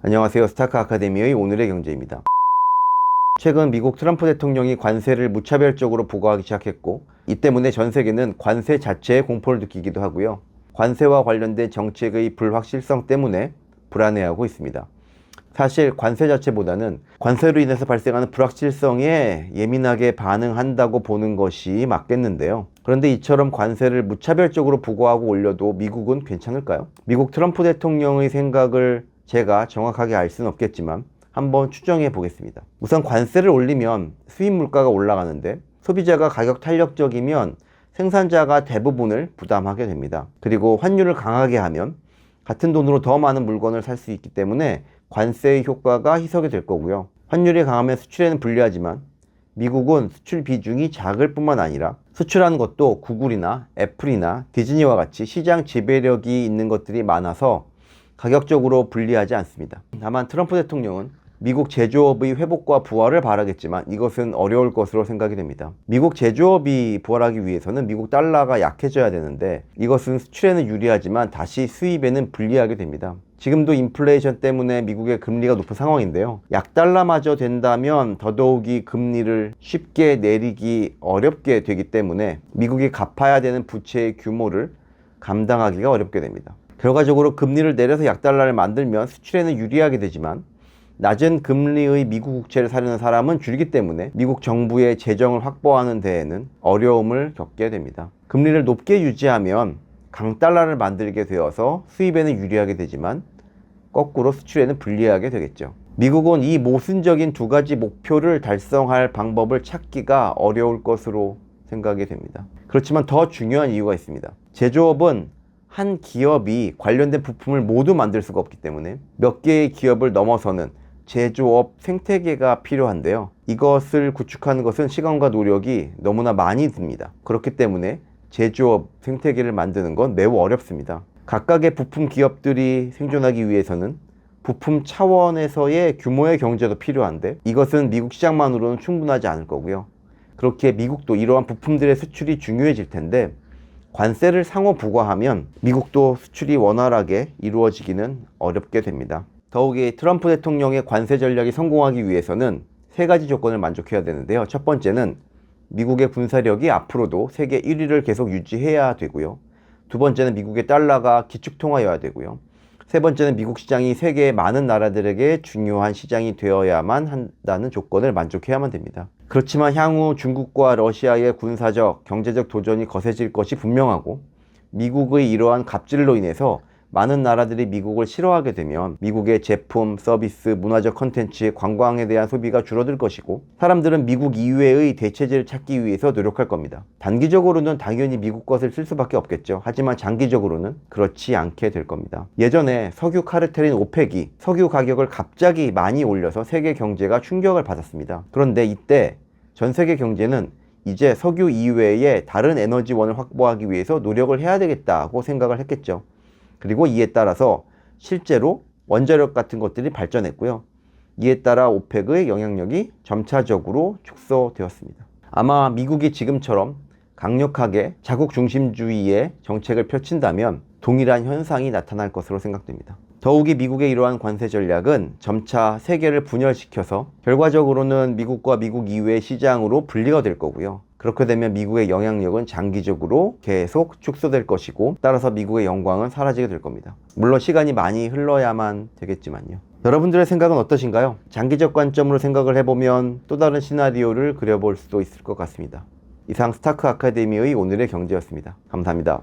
안녕하세요. 스타크 아카데미의 오늘의 경제입니다. 최근 미국 트럼프 대통령이 관세를 무차별적으로 부과하기 시작했고, 이 때문에 전 세계는 관세 자체에 공포를 느끼기도 하고요. 관세와 관련된 정책의 불확실성 때문에 불안해하고 있습니다. 사실 관세 자체보다는 관세로 인해서 발생하는 불확실성에 예민하게 반응한다고 보는 것이 맞겠는데요. 그런데 이처럼 관세를 무차별적으로 부과하고 올려도 미국은 괜찮을까요? 미국 트럼프 대통령의 생각을 제가 정확하게 알 수는 없겠지만 한번 추정해 보겠습니다. 우선 관세를 올리면 수입 물가가 올라가는데, 소비자가 가격 탄력적이면 생산자가 대부분을 부담하게 됩니다. 그리고 환율을 강하게 하면 같은 돈으로 더 많은 물건을 살 수 있기 때문에 관세의 효과가 희석이 될 거고요. 환율이 강하면 수출에는 불리하지만 미국은 수출 비중이 작을 뿐만 아니라 수출하는 것도 구글이나 애플이나 디즈니와 같이 시장 지배력이 있는 것들이 많아서 가격적으로 불리하지 않습니다. 다만 트럼프 대통령은 미국 제조업의 회복과 부활을 바라겠지만 이것은 어려울 것으로 생각이 됩니다. 미국 제조업이 부활하기 위해서는 미국 달러가 약해져야 되는데, 이것은 수출에는 유리하지만 다시 수입에는 불리하게 됩니다. 지금도 인플레이션 때문에 미국의 금리가 높은 상황인데요. 약달러마저 된다면 더더욱이 금리를 쉽게 내리기 어렵게 되기 때문에 미국이 갚아야 되는 부채의 규모를 감당하기가 어렵게 됩니다. 결과적으로 금리를 내려서 약달러를 만들면 수출에는 유리하게 되지만 낮은 금리의 미국 국채를 사려는 사람은 줄기 때문에 미국 정부의 재정을 확보하는 데에는 어려움을 겪게 됩니다. 금리를 높게 유지하면 강달러를 만들게 되어서 수입에는 유리하게 되지만 거꾸로 수출에는 불리하게 되겠죠. 미국은 이 모순적인 두 가지 목표를 달성할 방법을 찾기가 어려울 것으로 생각이 됩니다. 그렇지만 더 중요한 이유가 있습니다. 제조업은 한 기업이 관련된 부품을 모두 만들 수가 없기 때문에 몇 개의 기업을 넘어서는 제조업 생태계가 필요한데요. 이것을 구축하는 것은 시간과 노력이 너무나 많이 듭니다. 그렇기 때문에 제조업 생태계를 만드는 건 매우 어렵습니다. 각각의 부품 기업들이 생존하기 위해서는 부품 차원에서의 규모의 경제도 필요한데, 이것은 미국 시장만으로는 충분하지 않을 거고요. 그렇게 미국도 이러한 부품들의 수출이 중요해질 텐데, 관세를 상호 부과하면 미국도 수출이 원활하게 이루어지기는 어렵게 됩니다. 더욱이 트럼프 대통령의 관세 전략이 성공하기 위해서는 세 가지 조건을 만족해야 되는데요. 첫 번째는 미국의 군사력이 앞으로도 세계 1위를 계속 유지해야 되고요. 두 번째는 미국의 달러가 기축통화여야 되고요. 세 번째는 미국 시장이 세계의 많은 나라들에게 중요한 시장이 되어야만 한다는 조건을 만족해야만 됩니다. 그렇지만 향후 중국과 러시아의 군사적, 경제적 도전이 거세질 것이 분명하고, 미국의 이러한 갑질로 인해서 많은 나라들이 미국을 싫어하게 되면 미국의 제품, 서비스, 문화적 컨텐츠, 관광에 대한 소비가 줄어들 것이고, 사람들은 미국 이외의 대체제를 찾기 위해서 노력할 겁니다. 단기적으로는 당연히 미국 것을 쓸 수밖에 없겠죠. 하지만 장기적으로는 그렇지 않게 될 겁니다. 예전에 석유 카르텔인 오펙이 석유 가격을 갑자기 많이 올려서 세계 경제가 충격을 받았습니다. 그런데 이때 전 세계 경제는 이제 석유 이외에 다른 에너지원을 확보하기 위해서 노력을 해야 되겠다고 생각을 했겠죠. 그리고 이에 따라서 실제로 원자력 같은 것들이 발전했고요. 이에 따라 오펙의 영향력이 점차적으로 축소되었습니다. 아마 미국이 지금처럼 강력하게 자국 중심주의의 정책을 펼친다면 동일한 현상이 나타날 것으로 생각됩니다. 더욱이 미국의 이러한 관세 전략은 점차 세계를 분열시켜서 결과적으로는 미국과 미국 이외의 시장으로 분리가 될 거고요. 그렇게 되면 미국의 영향력은 장기적으로 계속 축소될 것이고, 따라서 미국의 영광은 사라지게 될 겁니다. 물론 시간이 많이 흘러야만 되겠지만요. 여러분들의 생각은 어떠신가요? 장기적 관점으로 생각을 해보면 또 다른 시나리오를 그려볼 수도 있을 것 같습니다. 이상 스타크 아카데미의 오늘의 경제였습니다. 감사합니다.